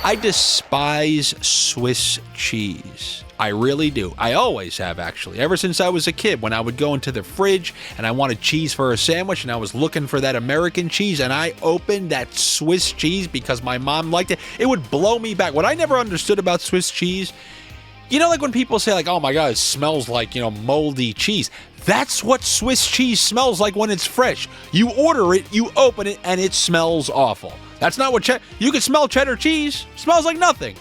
I despise Swiss cheese. I really do. I always have, actually. Ever since I was a kid, when I would go into the fridge and I wanted cheese for a sandwich and I was looking for that American cheese and I opened that Swiss cheese because my mom liked it, it would blow me back. What I never understood about Swiss cheese, you know, like when people say, like, oh my God, it smells like, moldy cheese. That's what Swiss cheese smells like when it's fresh. You order it, you open it, and it smells awful. That's not what you can smell cheddar cheese. Smells like nothing.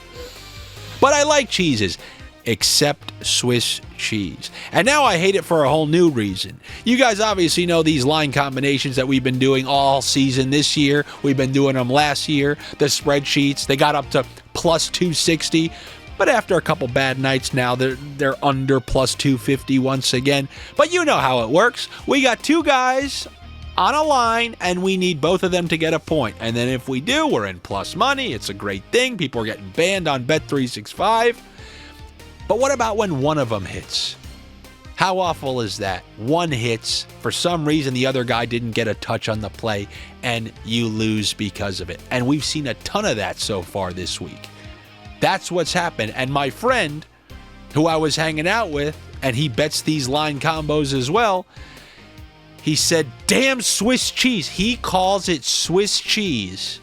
But I like cheeses, except Swiss cheese. And now I hate it for a whole new reason. You guys obviously know these line combinations that we've been doing all season this year. We've been doing them last year. The spreadsheets, they got up to plus 260. But after a couple bad nights now, they're under plus 250 once again. But you know how it works. We got two guys on a line, and we need both of them to get a point. And then if we do, we're in plus money. It's a great thing. People are getting banned on Bet365. But what about when one of them hits? How awful is that? One hits, for some reason the other guy didn't get a touch on the play, and you lose because of it. And we've seen a ton of that so far this week. That's what's happened. And my friend, who I was hanging out with, and he bets these line combos as well, he said, damn Swiss cheese. He calls it Swiss cheese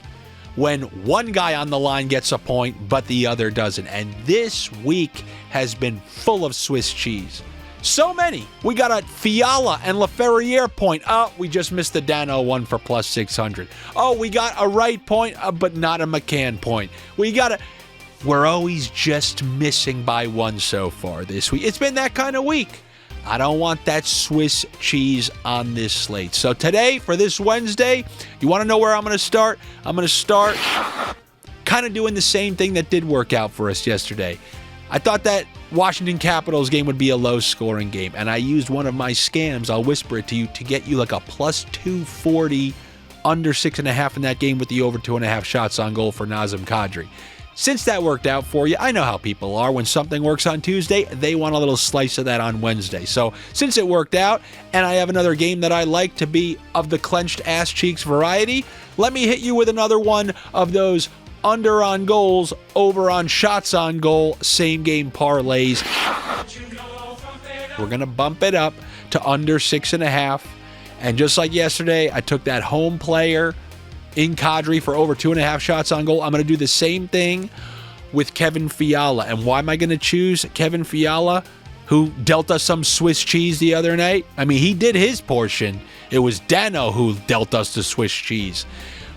when one guy on the line gets a point, but the other doesn't. And this week has been full of Swiss cheese. So many. We got a Fiala and Laferriere point. Oh, we just missed the Dano one for plus 600. Oh, we got a Wright point, but not a McCann point. We're always just missing by one so far this week. It's been that kind of week. I don't want that Swiss cheese on this slate. So today, for this Wednesday, you want to know where I'm going to start? I'm going to start kind of doing the same thing that did work out for us yesterday. I thought that Washington Capitals game would be a low-scoring game, and I used one of my scams, I'll whisper it to you, to get you like a plus 240 under 6.5 in that game with the over 2.5 shots on goal for Nazem Kadri. Since that worked out for you, I know how people are. When something works on Tuesday, they want a little slice of that on Wednesday. So since it worked out, and I have another game that I like to be of the clenched ass cheeks variety, let me hit you with another one of those under on goals, over on shots on goal, same game parlays. We're going to bump it up to under 6.5. And just like yesterday, I took that home player in Kadri for over 2.5 shots on goal. I'm going to do the same thing with Kevin Fiala. And why am I going to choose Kevin Fiala, who dealt us some Swiss cheese the other night? I mean, he did his portion. It was Dano who dealt us the Swiss cheese.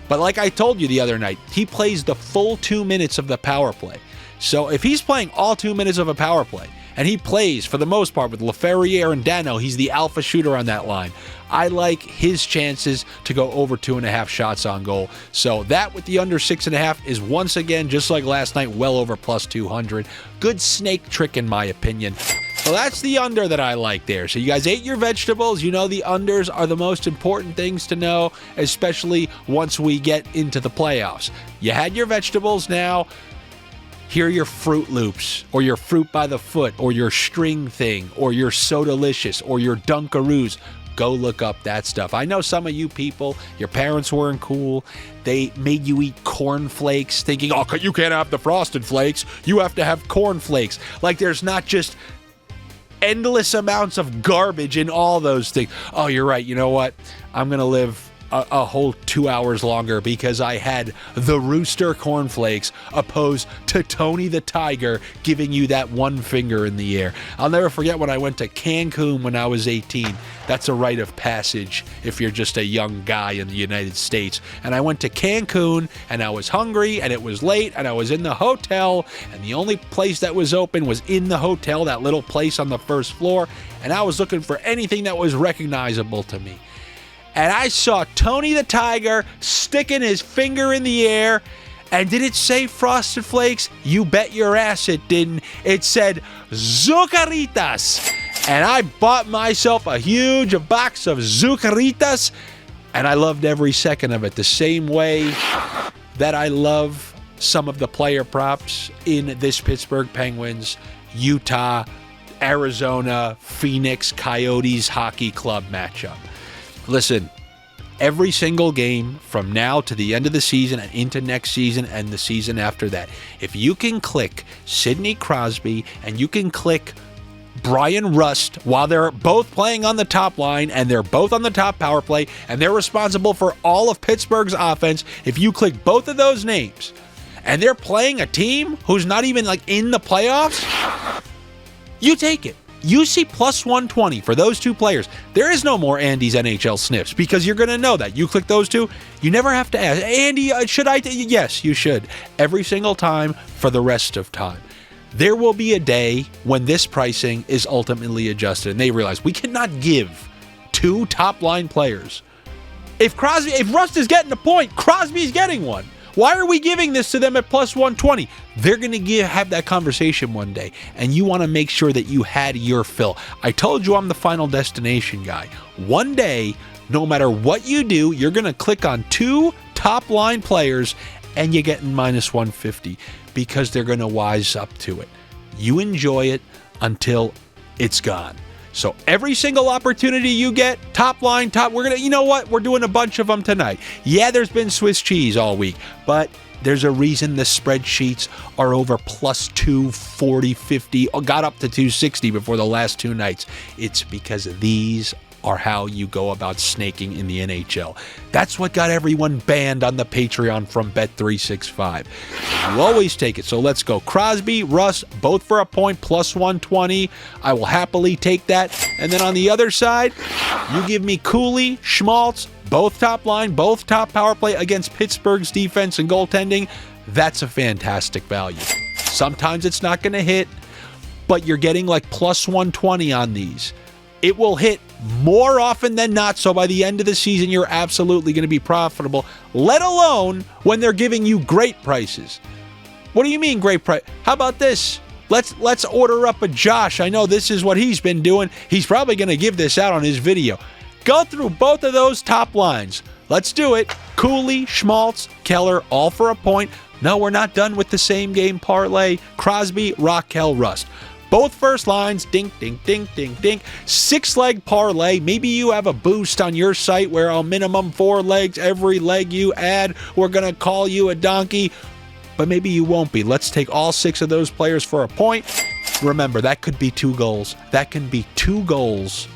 But like I told you the other night, he plays the full 2 minutes of the power play. So if he's playing all 2 minutes of a power play, and he plays, for the most part, with Laferriere and Dano, he's the alpha shooter on that line. I like his chances to go over 2.5 shots on goal. So that with the under 6.5 is once again, just like last night, well over plus 200. Good snake trick in my opinion. So that's the under that I like there. So you guys ate your vegetables. You know the unders are the most important things to know, especially once we get into the playoffs. You had your vegetables now. Here are your Fruit Loops, or your Fruit by the Foot, or your String Thing, or your Sodalicious, or your Dunkaroos. Go look up that stuff. I know some of you people, your parents weren't cool. They made you eat corn flakes, thinking, oh, you can't have the Frosted Flakes. You have to have corn flakes. Like there's not just endless amounts of garbage in all those things. Oh, you're right. You know what? I'm going to live a whole 2 hours longer because I had the Rooster cornflakes opposed to Tony the Tiger giving you that one finger in the air. I'll never forget when I went to Cancun when I was 18. That's a rite of passage if you're just a young guy in the United States. And I went to Cancun and I was hungry and it was late and I was in the hotel and the only place that was open was in the hotel, that little place on the first floor. And I was looking for anything that was recognizable to me. And I saw Tony the Tiger sticking his finger in the air. And did it say Frosted Flakes? You bet your ass it didn't. It said Zucaritas. And I bought myself a huge box of Zucaritas. And I loved every second of it. The same way that I love some of the player props in this Pittsburgh Penguins, Utah, Arizona, Phoenix, Coyotes hockey club matchup. Listen, every single game from now to the end of the season and into next season and the season after that. If you can click Sidney Crosby and you can click Brian Rust while they're both playing on the top line and they're both on the top power play and they're responsible for all of Pittsburgh's offense, if you click both of those names and they're playing a team who's not even like in the playoffs, you take it. You see plus 120 for those two players. There is no more Andy's NHL Sniffs because you're going to know that. You click those two, you never have to ask, Andy, should I? Yes, you should. Every single time for the rest of time. There will be a day when this pricing is ultimately adjusted and they realize we cannot give two top-line players. If Rust is getting a point, Crosby's getting one. Why are we giving this to them at plus 120? They're going to have that conversation one day, and you want to make sure that you had your fill. I told you I'm the final destination guy. One day, no matter what you do, you're going to click on two top-line players, and you're getting minus 150 because they're going to wise up to it. You enjoy it until it's gone. So every single opportunity you get, top line, you know what? We're doing a bunch of them tonight. Yeah, there's been Swiss cheese all week, but there's a reason the spreadsheets are over plus 240, 50, got up to 260 before the last two nights. It's because these are how you go about snaking in the NHL. That's what got everyone banned on the Patreon from Bet365. You always take it. So let's go. Crosby, Russ, both for a point, plus 120. I will happily take that. And then on the other side, you give me Cooley, Schmaltz, both top line, both top power play against Pittsburgh's defense and goaltending. That's a fantastic value. Sometimes it's not going to hit, but you're getting like plus 120 on these. It will hit more often than not, so by the end of the season, you're absolutely going to be profitable, let alone when they're giving you great prices. What do you mean great price? How about this? Let's order up a Josh. I know this is what he's been doing. He's probably going to give this out on his video. Go through both of those top lines. Let's do it. Cooley, Schmaltz, Keller, all for a point. No, we're not done with the same game parlay. Crosby, Raquel, Rust. Both first lines, dink, dink, dink, dink, dink. 6-leg parlay. Maybe you have a boost on your site where a minimum 4 legs. Every leg you add, we're going to call you a donkey. But maybe you won't be. Let's take all 6 of those players for a point. Remember, that could be 2 goals. That can be 2 goals,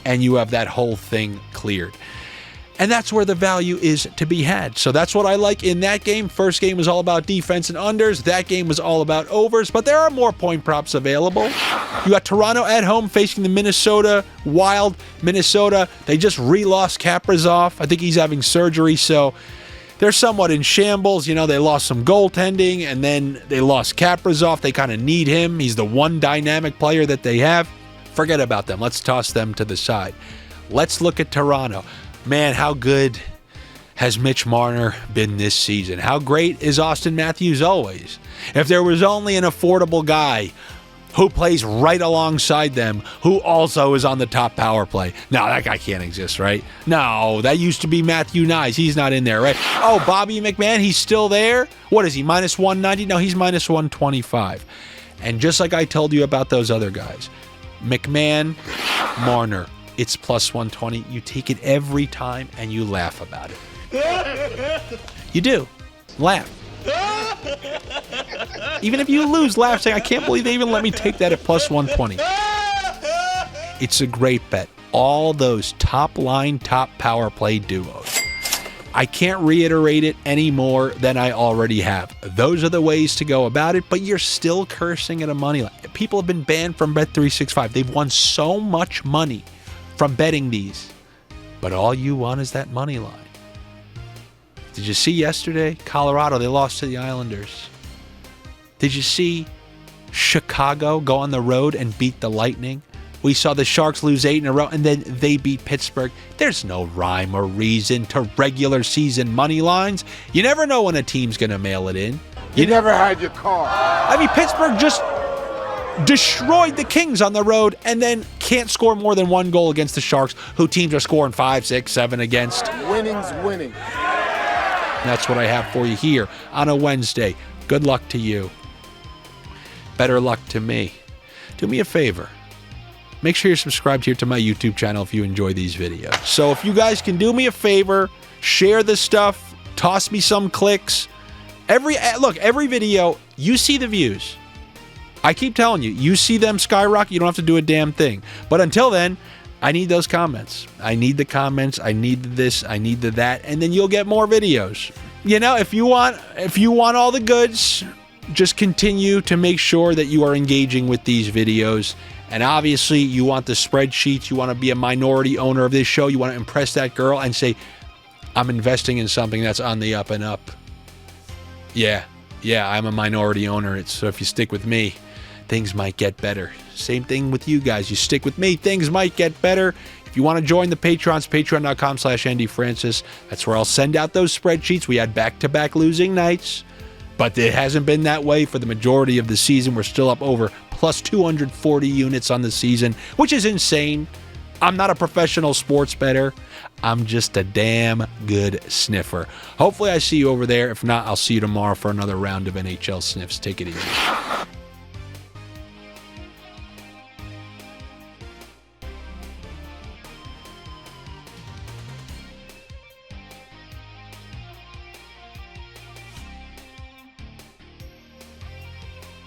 and you have that whole thing cleared. And that's where the value is to be had. So that's what I like in that game. First game was all about defense and unders. That game was all about overs, but there are more point props available. You got Toronto at home facing the Minnesota Wild. Minnesota, they just re-lost Kaprizov. I think he's having surgery, so they're somewhat in shambles. You know, they lost some goaltending, and then they lost Kaprizov. They kind of need him. He's the one dynamic player that they have. Forget about them. Let's toss them to the side. Let's look at Toronto. Man, how good has Mitch Marner been this season? How great is Austin Matthews always? If there was only an affordable guy who plays right alongside them, who also is on the top power play. No, that guy can't exist, right? No, that used to be Matthew Nyes. He's not in there, right? Oh, Bobby McMann, he's still there? What is he, minus 190? No, he's minus 125. And just like I told you about those other guys, McMann, Marner, it's plus 120. You take it every time and you laugh about it. You do. Laugh. Even if you lose, laugh, saying, I can't believe they even let me take that at plus 120. It's a great bet. All those top line, top power play duos. I can't reiterate it any more than I already have. Those are the ways to go about it, but you're still cursing at a money line. People have been banned from Bet365. They've won so much money from betting these, but all you want is that money line. Did you see yesterday, Colorado, they lost to the Islanders? Did you see Chicago go on the road and beat the Lightning? We saw the Sharks lose 8 in a row, and then they beat Pittsburgh. There's no rhyme or reason to regular season money lines. You never know when a team's going to mail it in. You never had your car. I mean, Pittsburgh just destroyed the Kings on the road and then can't score more than 1 goal against the Sharks, who teams are scoring 5, 6, 7 against. Winning's winning. That's what I have for you here on a Wednesday. Good luck to you. Better luck to me. Do me a favor. make sure you're subscribed here to my YouTube channel if you enjoy these videos. So if you guys can do me a favor, share this stuff, toss me some clicks. Every video, you see the views. I keep telling you, you see them skyrocket, you don't have to do a damn thing. But until then, I need those comments. I need the comments. I need this. I need the that. And then you'll get more videos. You know, if you want all the goods, just continue to make sure that you are engaging with these videos. And obviously, you want the spreadsheets. You want to be a minority owner of this show. You want to impress that girl and say, I'm investing in something that's on the up and up. Yeah, I'm a minority owner. So if you stick with me, things might get better. Same thing with you guys. You stick with me, things might get better. If you want to join the Patrons, patreon.com/AndyFrancess. That's where I'll send out those spreadsheets. We had back-to-back losing nights, but it hasn't been that way for the majority of the season. We're still up over plus 240 units on the season, which is insane. I'm not a professional sports bettor. I'm just a damn good sniffer. Hopefully I see you over there. If not, I'll see you tomorrow for another round of NHL Sniffs. Take it easy.